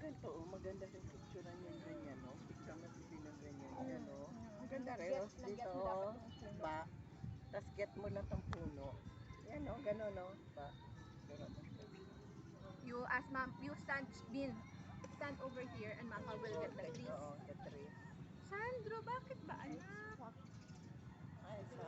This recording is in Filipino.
ganito, oh, maganda yung picturean yan ganyan, no? Picture na si ng ganyan, yan, no? Ang ganda rin, oh, dito, oh, ba? Tapos get mo lang tong puno. Yan, no? Gano'n, no? Ba? Pero mo siya. You ask mom, you stand over here and mama will get the trees. Oo, the trees. Sandro, bakit ba anak? Ay, sa